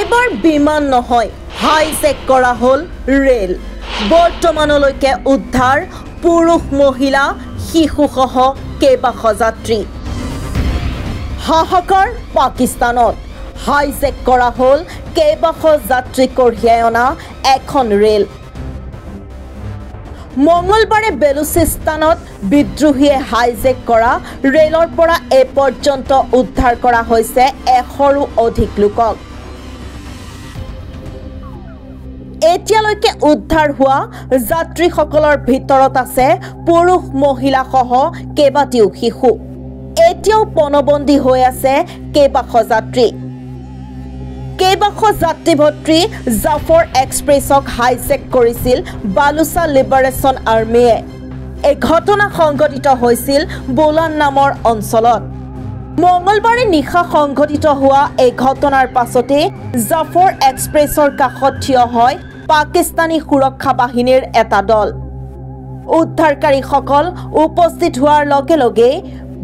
এইবাৰ বিমান নহয় হাইজেক কৰা হল ৰেল বৰ্তমানলৈকে উদ্ধাৰ পুৰুষ মহিলা শিশুসহ কেইবাশ যাত্ৰী হাহাকাৰ পাকিস্তানত হাইজেক কৰা হল কেইবাশ যাত্ৰী কঢ়িয়াই অনা এখন ৰেল মঙ্গলবাৰে বেলুচিস্তানত বিদ্ৰোহীয়ে হাইজেক কৰা ৰেলৰ পৰা এ পৰ্যন্ত উদ্ধাৰ কৰা হৈছে 100ৰো অধিক লোকক এতিয়ালৈকে উদ্ধাৰ হোৱা যাত্ৰীসকলৰ ভিতৰত আছে পুৰুষ মহিলা সহ কেইবাটিও শিশু এতিয়াও পণবন্দী হৈ আছে কেইবাশ যাত্ৰী ভৰ্তি জাফৰ এক্সপ্ৰেছক হাইজেক কৰিছিল বালুচা লিবাৰেশ্যন আৰ্মিয়ে এই ঘটনা সংঘটিত হৈছিল বোলান নামৰ অঞ্চলত মঙ্গলবাৰে নিশা সংঘটিত হোৱা এই ঘটনাৰ পাছতে জাফৰ এক্সপ্ৰেছৰ কাষত থিয় হয় পাকিস্তানী সুৰক্ষা বাহিনীৰ এটা দল উদ্ধাৰকাৰীসকল উপস্থিত হোৱাৰ লগে লগে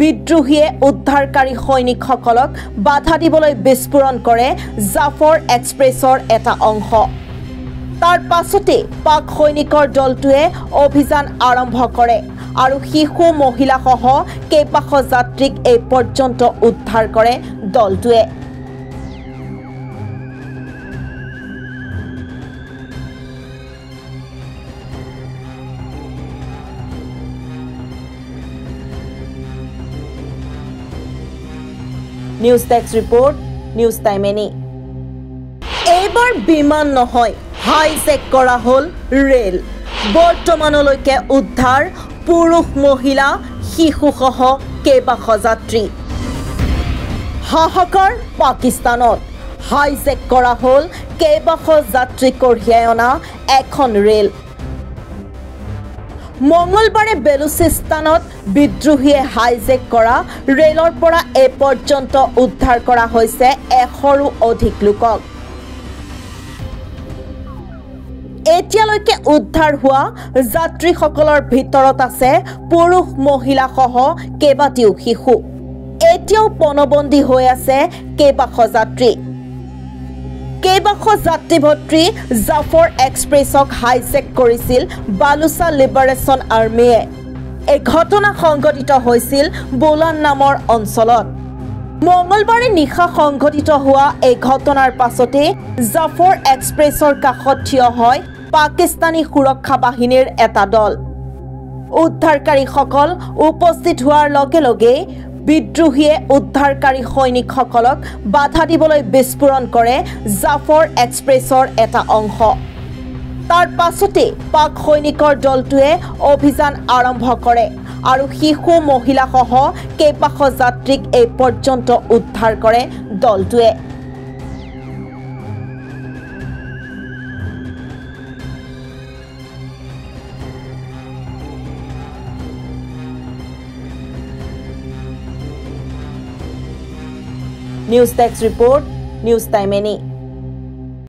বিদ্ৰোহীয়ে উদ্ধাৰকাৰী সৈনিকসকলক বাধা দিবলৈ বিস্ফোৰণ কৰে জাফৰ এক্সপ্ৰেছৰ এটা অংশ তাৰ পাছতে পাক সৈনিকৰ দলটোৱে অভিযান আৰম্ভ কৰে আৰু শিশু মহিলা সহ কেইবাশ যাত্ৰীক এই পৰ্যন্ত উদ্ধাৰ কৰে দলটোৱে নিউজ টেক্স ৰিপৰ্ট নিউজ টাইম এনি এইবাৰ বিমান নহয় হাইজেক কৰা হল ৰেল বৰ্তমানলৈকে উদ্ধাৰ পুৰুষ মহিলা শিশুসহ কেইবাশ যাত্ৰী হাহাকাৰ পাকিস্তানত হাইজেক কৰা হল কেইবাশ যাত্ৰী কঢ়িয়াই অনা এখন ৰেল মঙ্গলবাৰে বেলুচিস্তানত বিদ্ৰোহীয়ে হাইজেক কৰা ৰেলৰ পৰা এ পৰ্যন্ত উদ্ধাৰ কৰা হৈছে 100ৰো অধিক লোকক এতিয়ালৈকে উদ্ধাৰ হোৱা যাত্ৰীসকলৰ ভিতৰত আছে পুৰুষ মহিলা সহ কেইবাটিও শিশু এতিয়াও পণবন্দী হৈ আছে কেইবাশ যাত্ৰী ভৰ্তি জাফৰ এক্সপ্ৰেছক হাইজেক কৰিছিল বালুচা লিবাৰেশ্যন আৰ্মিয়ে এই ঘটনা সংঘটিত হৈছিল বোলান নামৰ অঞ্চলত মঙ্গলবাৰে নিশা সংঘটিত হোৱা এই ঘটনাৰ পাছতে জাফৰ এক্সপ্ৰেছৰ কাষত থিয় হয় পাকিস্তানী সুৰক্ষা বাহিনীৰ এটা দল উদ্ধাৰকাৰীসকল উপস্থিত হোৱাৰ লগে লগে বিদ্ৰোহীয়ে উদ্ধাৰকাৰী সৈনিকসকলক বাধা দিবলৈ বিস্ফোৰণ কৰে জাফৰ এক্সপ্ৰেছৰ এটা অংশ তাৰ পাছতে পাক সৈনিকৰ দলটোৱে অভিযান আৰম্ভ কৰে আৰু শিশু মহিলা সহ কেইবাশ যাত্ৰীক এই পৰ্যন্ত উদ্ধাৰ কৰে দলটোৱে নিউজ টেক্স ৰিপৰ্ট নিউজ টাইম এনি